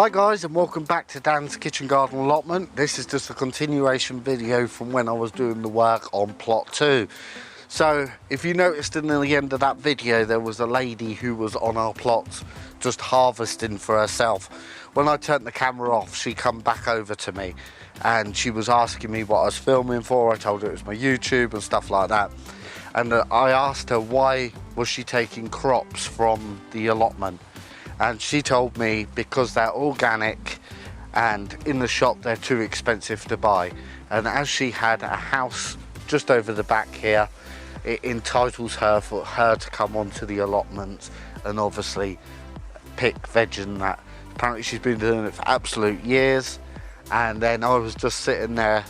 Hi guys, and welcome back to Dan's Kitchen Garden Allotment. This is just a continuation video from when I was doing the work on plot 2. So if you noticed in the end of that video, there was a lady who was on our plots just harvesting for herself. When I turned the camera off, she come back over to me and she was asking me what I was filming for. I told her it was my YouTube and stuff like that. And I asked her why was she taking crops from the allotment. And she told me because they're organic and in the shop they're too expensive to buy. And as she had a house just over the back here, it entitles her for her to come onto the allotment and obviously pick veg and that. Apparently she's been doing it for absolute years. And then I was just sitting there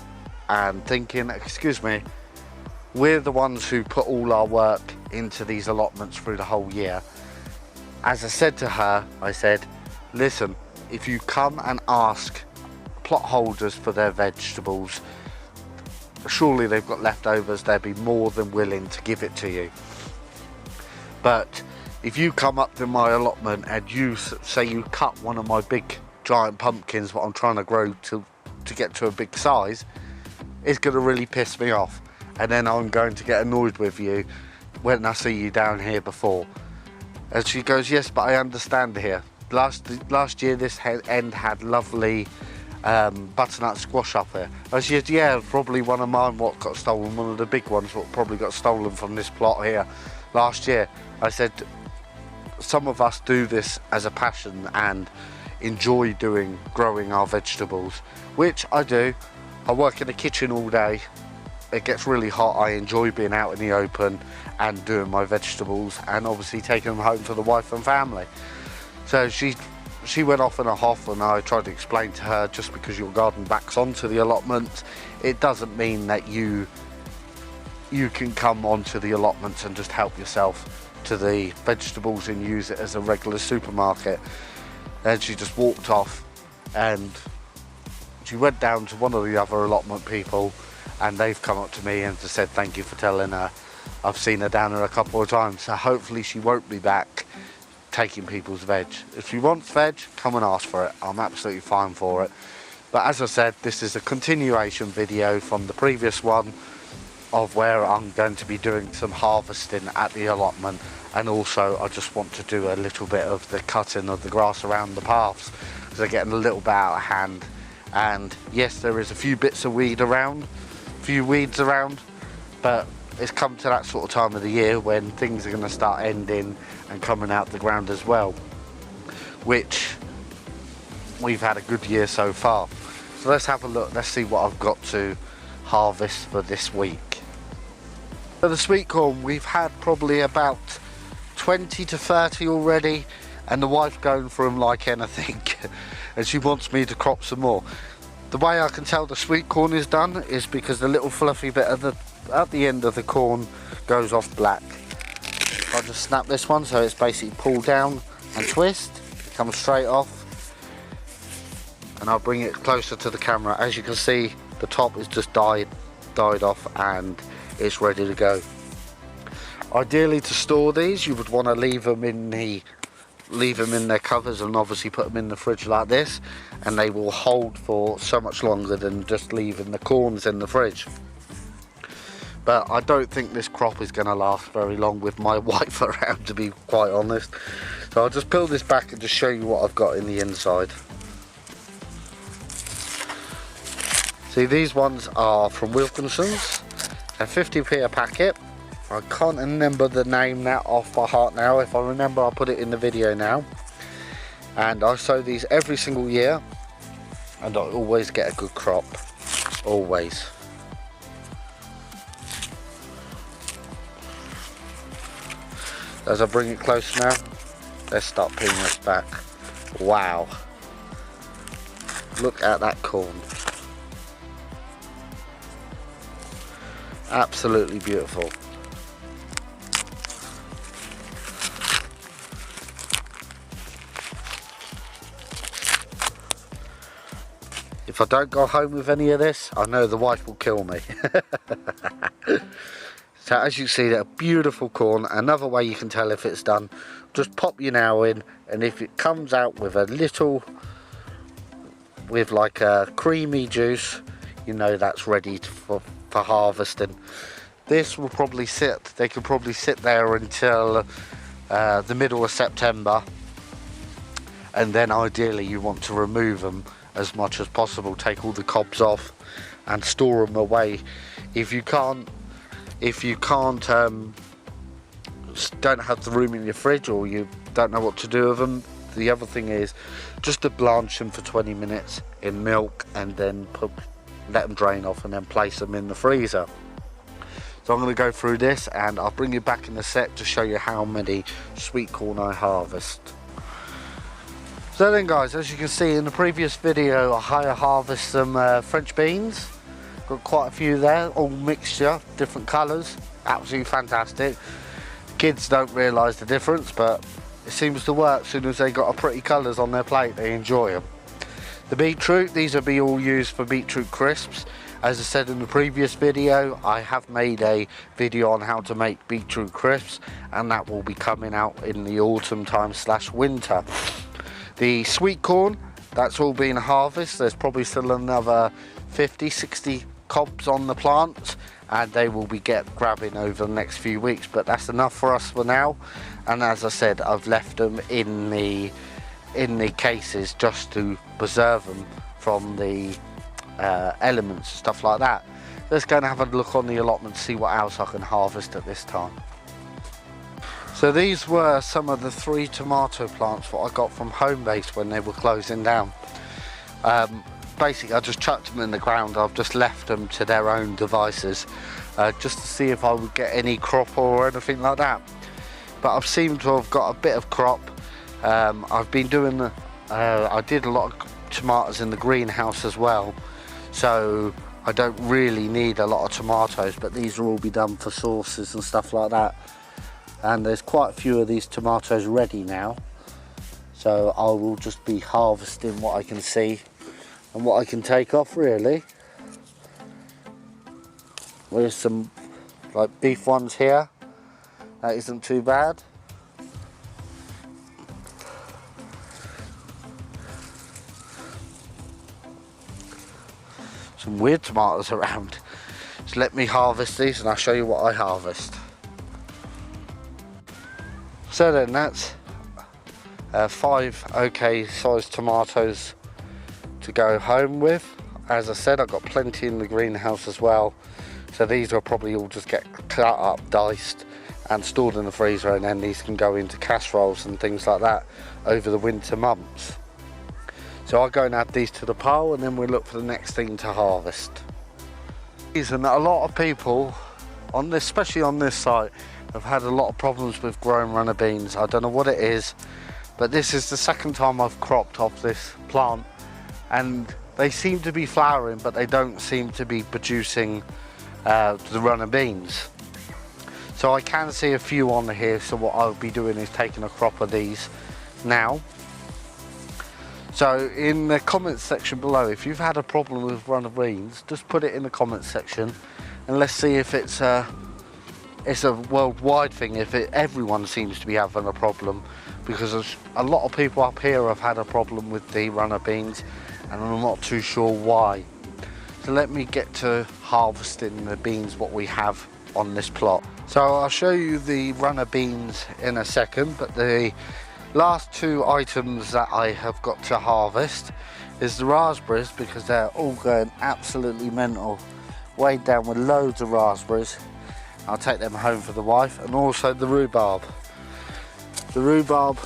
and thinking, excuse me, we're the ones who put all our work into these allotments through the whole year. As I said to her, I said, listen, if you come and ask plot holders for their vegetables, surely they've got leftovers, they'll be more than willing to give it to you. But if you come up to my allotment and you say you cut one of my big giant pumpkins, what I'm trying to grow to get to a big size, it's going to really piss me off. And then I'm going to get annoyed with you when I see you down here before. And she goes, yes, but I understand here. Last year this end had lovely butternut squash up here. And she said, yeah, probably one of mine what got stolen, one of the big ones what probably got stolen from this plot here last year. I said, some of us do this as a passion and enjoy growing our vegetables, which I do. I work in the kitchen all day. It gets really hot. I enjoy being out in the open and doing my vegetables and obviously taking them home for the wife and family. So she went off in a huff, and I tried to explain to her, just because your garden backs onto the allotment, it doesn't mean that you can come onto the allotments and just help yourself to the vegetables and use it as a regular supermarket. And she just walked off, and she went down to one of the other allotment people, and they've come up to me and just said thank you for telling her. I've seen her down there a couple of times, so hopefully she won't be back taking people's veg. If she wants veg, come and ask for it. I'm absolutely fine for it. But as I said, this is a continuation video from the previous one of where I'm going to be doing some harvesting at the allotment, and also I just want to do a little bit of the cutting of the grass around the paths because they're getting a little bit out of hand. And yes, there is a few bits of weeds around, but it's come to that sort of time of the year when things are going to start ending and coming out the ground as well, which we've had a good year so far. So let's have a look, let's see what I've got to harvest for this week. For the sweet corn, we've had probably about 20 to 30 already, and the wife's going for them like anything and she wants me to crop some more. The way I can tell the sweet corn is done is because the little fluffy bit at the end of the corn goes off black. I'll just snap this one so it's basically pulled down and twist, it comes straight off, and I'll bring it closer to the camera. As you can see, the top is just died off and it's ready to go. Ideally, to store these, you would want to leave them in their covers and obviously put them in the fridge like this, and they will hold for so much longer than just leaving the corns in the fridge. But I don't think this crop is going to last very long with my wife around, to be quite honest. So I'll just peel this back and just show you what I've got in the inside. See, these ones are from Wilkinson's. They're 50p a packet. I can't remember the name that off by heart now. If I remember, I'll put it in the video now. And I sow these every single year, and I always get a good crop, always. As I bring it close now, let's start peeling this back. Wow, look at that corn, absolutely beautiful. If I don't go home with any of this, I know the wife will kill me. So as you see, that beautiful corn. Another way you can tell if it's done, just pop your nail in, and if it comes out with a little with like a creamy juice, you know that's ready for harvesting. This will probably sit, they could probably sit there until the middle of September, and then ideally you want to remove them as much as possible, take all the cobs off and store them away. If you can't don't have the room in your fridge, or you don't know what to do with them, the other thing is just to blanch them for 20 minutes in milk, and then let them drain off, and then place them in the freezer. So I'm going to go through this, and I'll bring you back in a sec to show you how many sweet corn I harvest. So then guys, as you can see in the previous video, I harvest some French beans. Got quite a few there, all mixture, different colours, absolutely fantastic. Kids don't realise the difference, but it seems to work. As soon as they got a pretty colours on their plate, they enjoy them. The beetroot, these will be all used for beetroot crisps. As I said in the previous video, I have made a video on how to make beetroot crisps, and that will be coming out in the autumn time / winter. The sweet corn, that's all been harvested. There's probably still another 50-60 cobs on the plant, and they will be grabbing over the next few weeks, but that's enough for us for now. And as I said, I've left them in the cases just to preserve them from the elements and stuff like that. Let's go and have a look on the allotment, see what else I can harvest at this time. So these were some of the 3 tomato plants that I got from Homebase when they were closing down. Basically I just chucked them in the ground. I've just left them to their own devices, just to see if I would get any crop or anything like that. But I've seemed to have got a bit of crop. I've been doing I did a lot of tomatoes in the greenhouse as well, so I don't really need a lot of tomatoes, but these will all be done for sauces and stuff like that. And there's quite a few of these tomatoes ready now, so I will just be harvesting what I can see and what I can take off really. There's some like beef ones here, that isn't too bad. Some weird tomatoes around. So let me harvest these and I'll show you what I harvest. So then that's 5 okay sized tomatoes to go home with. As I said, I've got plenty in the greenhouse as well, so these will probably all just get cut up, diced and stored in the freezer, and then these can go into casseroles and things like that over the winter months. So I'll go and add these to the pile, and then we'll look for the next thing to harvest. And a lot of people on this, especially on this site, have had a lot of problems with growing runner beans. I don't know what it is, but this is the second time I've cropped off this plant, and they seem to be flowering, but they don't seem to be producing the runner beans. So I can see a few on here, so what I'll be doing is taking a crop of these now. So in the comments section below, if you've had a problem with runner beans, just put it in the comments section, and let's see if it's a worldwide thing, if everyone seems to be having a problem, because a lot of people up here have had a problem with the runner beans, and I'm not too sure why. So let me get to harvesting the beans what we have on this plot. So I'll show you the runner beans in a second, but the last 2 items that I have got to harvest is the raspberries, because they're all going absolutely mental, weighed down with loads of raspberries. I'll take them home for the wife, and also the rhubarb. The rhubarb,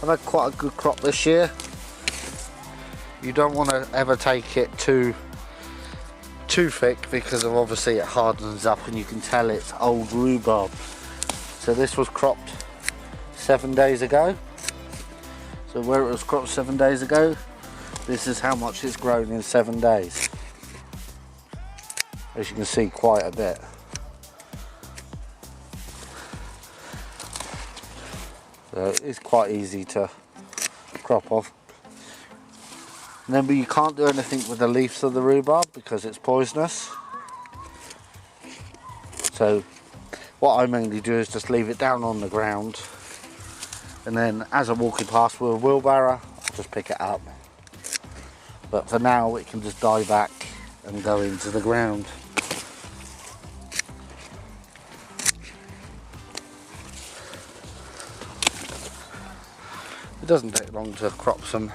I've had quite a good crop this year. You don't want to ever take it too thick, because of obviously it hardens up and you can tell it's old rhubarb. So this was cropped 7 days ago. So where it was cropped 7 days ago, this is how much it's grown in 7 days. As you can see, quite a bit. So it's quite easy to crop off. Remember, you can't do anything with the leaves of the rhubarb because it's poisonous. So what I mainly do is just leave it down on the ground, and then as I'm walking past with a wheelbarrow, I'll just pick it up. but for now it can just die back and go into the ground. It doesn't take long to crop some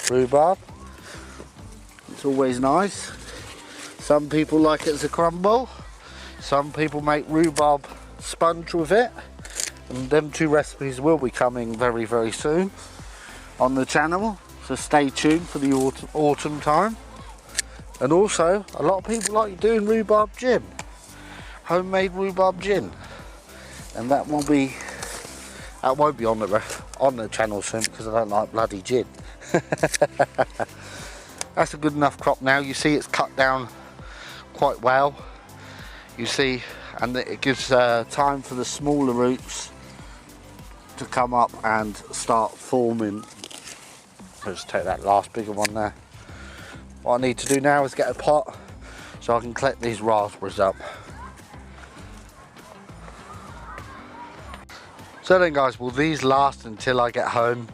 rhubarb. It's always nice. Some people like it as a crumble. Some people make rhubarb sponge with it. And them two recipes will be coming very, very soon on the channel. So stay tuned for the autumn time. And also, a lot of people like doing rhubarb gin. Homemade rhubarb gin. And that won't be on the channel soon because I don't like bloody gin. That's a good enough crop now. You see it's cut down quite well. You see, and it gives time for the smaller roots to come up and start forming. Let's take that last bigger one there. What I need to do now is get a pot so I can collect these raspberries up. So then guys, will these last until I get home?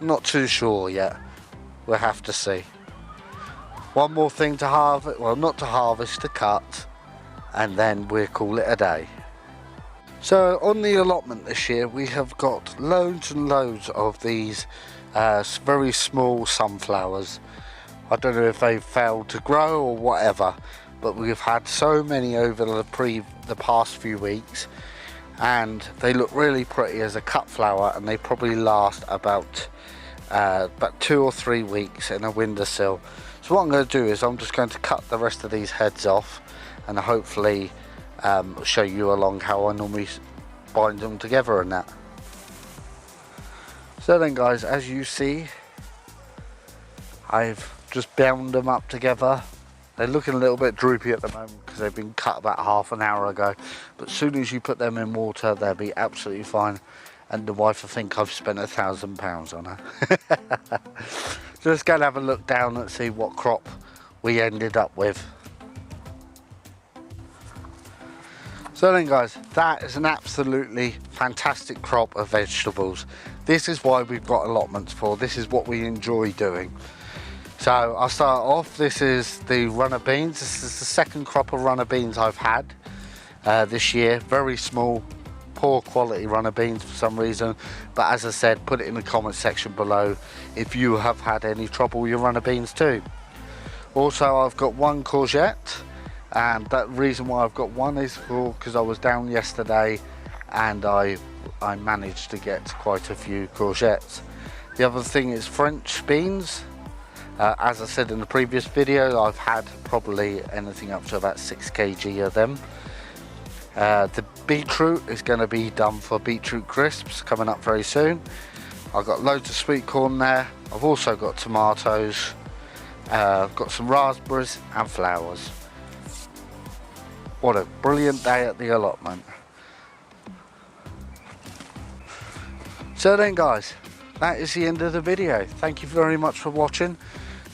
Not too sure yet. We'll have to see. One more thing to harvest, well not to harvest, to cut, and then we'll call it a day. So on the allotment this year we have got loads and loads of these very small sunflowers. I don't know if they've failed to grow or whatever, but we've had so many over the past few weeks, and they look really pretty as a cut flower, and they probably last about 2 or 3 weeks in a windowsill. So what I'm going to do is I'm just going to cut the rest of these heads off and hopefully show you along how I normally bind them together and that. So then guys, as you see, I've just bound them up together. They're looking a little bit droopy at the moment because they've been cut about half an hour ago, but as soon as you put them in water they'll be absolutely fine, and the wife will think I've spent £1,000 on her. So let's go and have a look down and see what crop we ended up with. So then guys, that is an absolutely fantastic crop of vegetables. This is why we've got allotments for. This is what we enjoy doing. So I'll start off. This is the runner beans. This is the second crop of runner beans I've had this year. Very small, poor quality runner beans for some reason. But as I said, put it in the comment section below if you have had any trouble with your runner beans too. Also, I've got one courgette. And that reason why I've got one is because I was down yesterday and I managed to get quite a few courgettes. The other thing is French beans. As I said in the previous video, I've had probably anything up to about 6 kg of them. The beetroot is going to be done for beetroot crisps coming up very soon. I've got loads of sweet corn there. I've also got tomatoes, got some raspberries and flowers. What a brilliant day at the allotment. So then guys, that is the end of the video. Thank you very much for watching.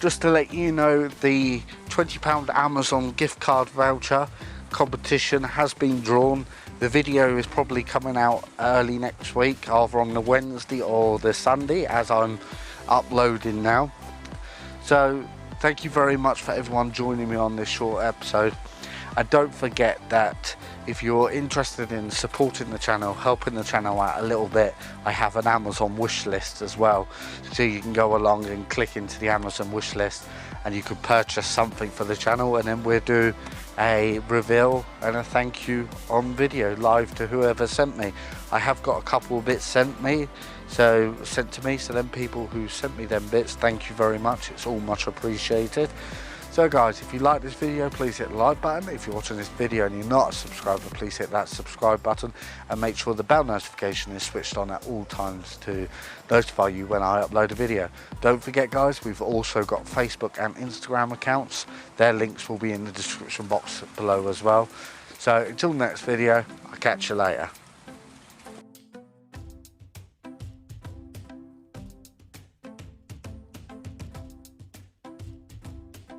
Just to let you know, the £20 Amazon gift card voucher competition has been drawn. The video is probably coming out early next week, either on the Wednesday or the Sunday, as I'm uploading now. So thank you very much for everyone joining me on this short episode. And don't forget that if you're interested in supporting the channel, helping the channel out a little bit, I have an Amazon wish list as well. So you can go along and click into the Amazon wish list and you can purchase something for the channel, and then we'll do a reveal and a thank you on video live to whoever sent me. I have got a couple of bits sent to me, so then people who sent me them bits, thank you very much. It's all much appreciated. So guys, if you like this video, please hit the like button. If you're watching this video and you're not a subscriber, please hit that subscribe button and make sure the bell notification is switched on at all times to notify you when I upload a video. Don't forget guys, we've also got Facebook and Instagram accounts. Their links will be in the description box below as well. So until the next video, I'll catch you later.